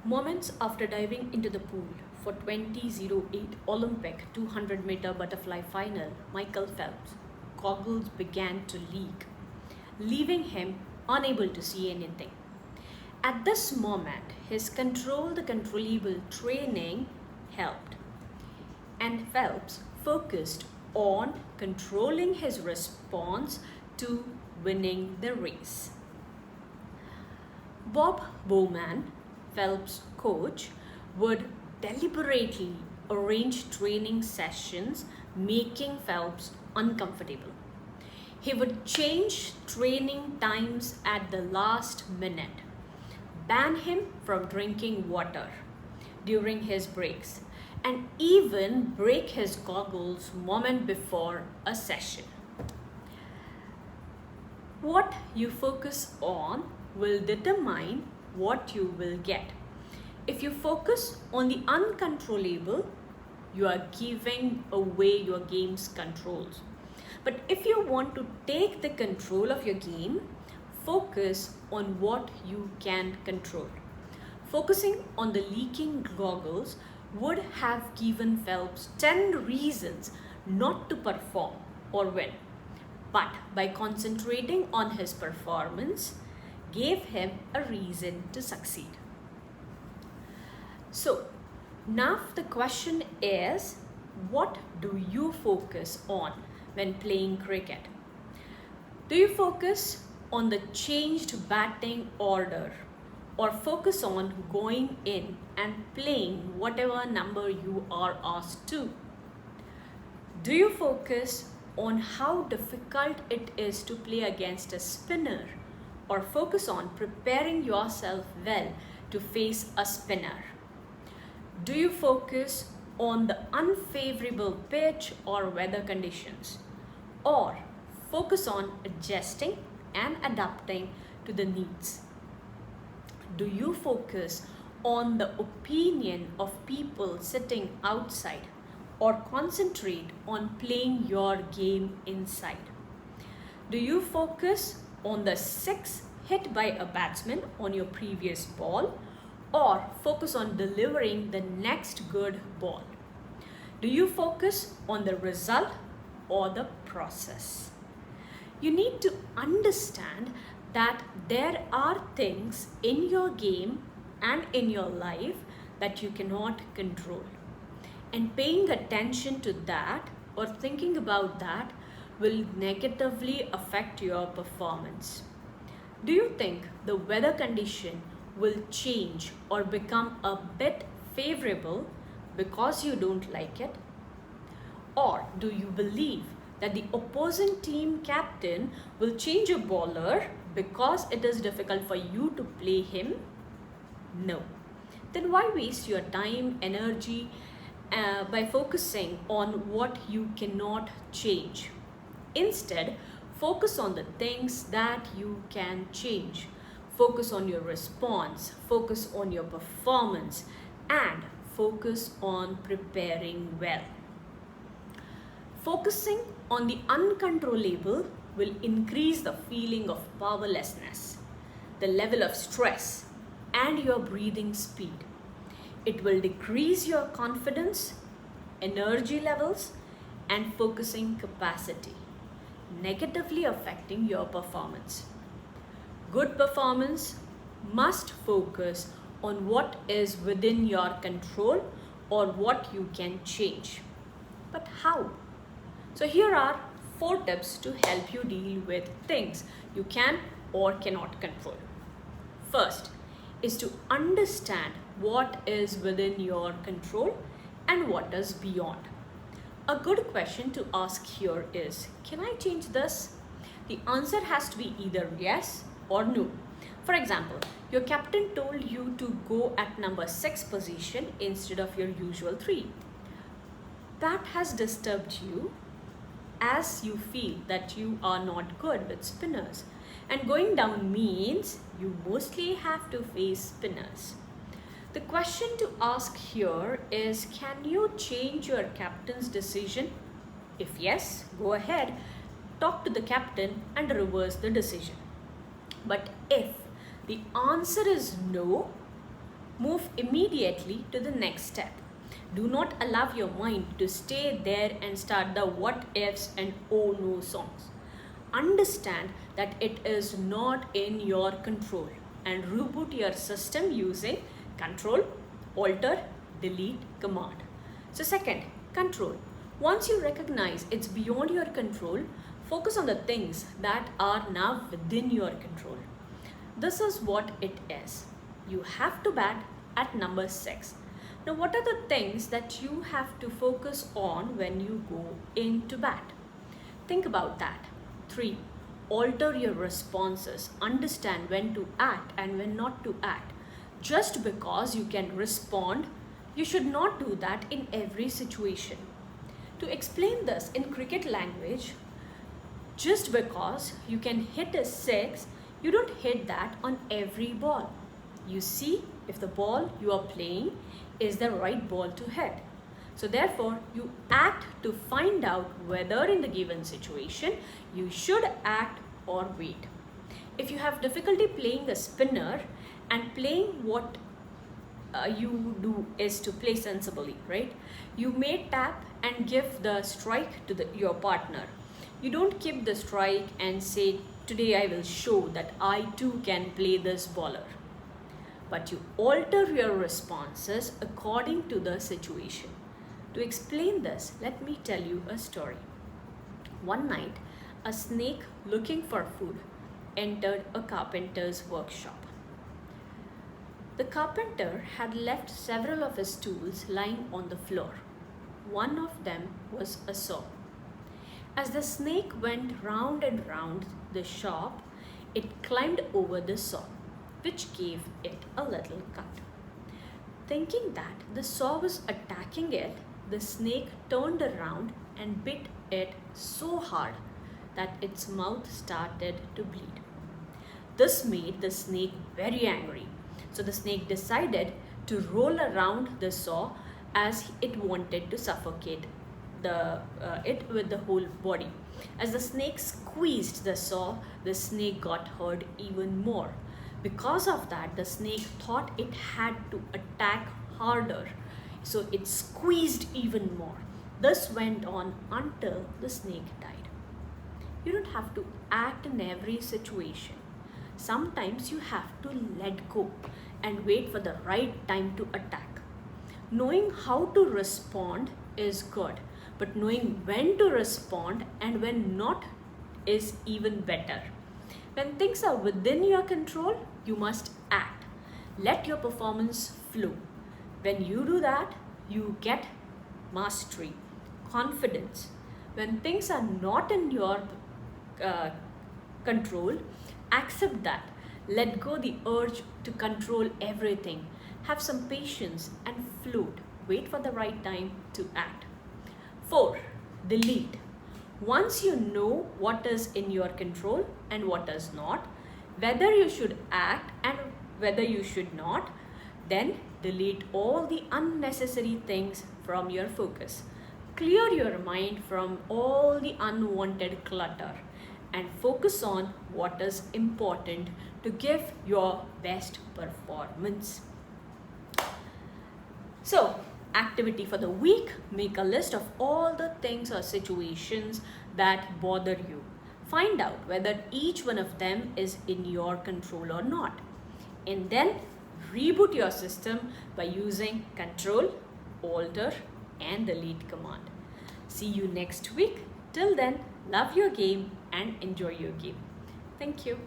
Moments after diving into the pool for 2008 Olympic 200-meter butterfly final, Michael Phelps' goggles began to leak, leaving him unable to see anything. At this moment, his control the controllable training helped, and Phelps focused on controlling his response to winning the race. Bob Bowman, Phelps' coach, would deliberately arrange training sessions, making Phelps uncomfortable. He would change training times at the last minute, ban him from drinking water during his breaks, and even break his goggles moment before a session. What you focus on will determine what you will get. If you focus on the uncontrollable, you are giving away your game's controls. But if you want to take the control of your game, focus on what you can control. Focusing on the leaking goggles would have given Phelps 10 reasons not to perform or win. But by concentrating on his performance, gave him a reason to succeed. So now the question is, what do you focus on when playing cricket? Do you focus on the changed batting order, or focus on going in and playing whatever number you are asked to? Do you focus on how difficult it is to play against a spinner, or focus on preparing yourself well to face a spinner? Do you focus on the unfavorable pitch or weather conditions, or focus on adjusting and adapting to the needs? Do you focus on the opinion of people sitting outside, or concentrate on playing your game inside? Do you focus on the six hit by a batsman on your previous ball, or focus on delivering the next good ball? Do you focus on the result or the process? You need to understand that there are things in your game and in your life that you cannot control. And paying attention to that or thinking about that will negatively affect your performance. Do you think the weather condition will change or become a bit favorable because you don't like it? Or do you believe that the opposing team captain will change a bowler because it is difficult for you to play him? No. Then why waste your time, energy by focusing on what you cannot change? Instead, focus on the things that you can change. Focus on your response, focus on your performance, and focus on preparing well. Focusing on the uncontrollable will increase the feeling of powerlessness, the level of stress, and your breathing speed. It will decrease your confidence, energy levels, and focusing capacity, negatively affecting your performance. Good performance must focus on what is within your control or what you can change. But how? So here are 4 tips to help you deal with things you can or cannot control. First is to understand what is within your control and what is beyond. A good question to ask here is, can I change this? The answer has to be either yes or no. For example, your captain told you to go at number 6 position instead of your usual 3. That has disturbed you, as you feel that you are not good with spinners, and going down means you mostly have to face spinners. The question to ask here is, can you change your captain's decision? If yes, go ahead, talk to the captain and reverse the decision. But if the answer is no, Move immediately to the next step. Do not allow your mind to stay there and start the what ifs and oh no songs. Understand that it is not in your control and reboot your system using control, alter, delete command. So second, control. Once you recognize it's beyond your control, focus on the things that are now within your control. This is what it is. You have to bat at number 6. Now, what are the things that you have to focus on when you go into bat? Think about that. 3. Alter your responses. Understand when to act and when not to act. Just because you can respond, you should not do that in every situation. To explain this in cricket language, just because you can hit a 6, you don't hit that on every ball. You see if the ball you are playing is the right ball to hit. So therefore, you act to find out whether in the given situation you should act or wait. If you have difficulty playing a spinner and playing what you do is to play sensibly, right? You may tap and give the strike to your partner. You don't keep the strike and say, today I will show that I too can play this bowler. But you alter your responses according to the situation. To explain this, let me tell you a story. One night, a snake looking for food entered a carpenter's workshop. The carpenter had left several of his tools lying on the floor. One of them was a saw. As the snake went round and round the shop, it climbed over the saw, which gave it a little cut. Thinking that the saw was attacking it, the snake turned around and bit it so hard that its mouth started to bleed. This made the snake very angry. So the snake decided to roll around the saw as it wanted to suffocate it with the whole body. As the snake squeezed the saw, the snake got hurt even more. Because of that, the snake thought it had to attack harder. So it squeezed even more. This went on until the snake died. You don't have to act in every situation. Sometimes you have to let go and wait for the right time to attack. Knowing how to respond is good, but knowing when to respond and when not is even better. When things are within your control, you must act. Let your performance flow. When you do that, you get mastery, confidence. When things are not in your control, accept that. Let go the urge to control everything. Have some patience and float. Wait for the right time to act. 4. Delete. Once you know what is in your control and what is not, whether you should act and whether you should not, then delete all the unnecessary things from your focus. Clear your mind from all the unwanted clutter and focus on what is important to give your best performance. So, activity for the week, make a list of all the things or situations that bother you. Find out whether each one of them is in your control or not. And then reboot your system by using control, alter and delete command. See you next week. Till then, love your game and enjoy your game. Thank you.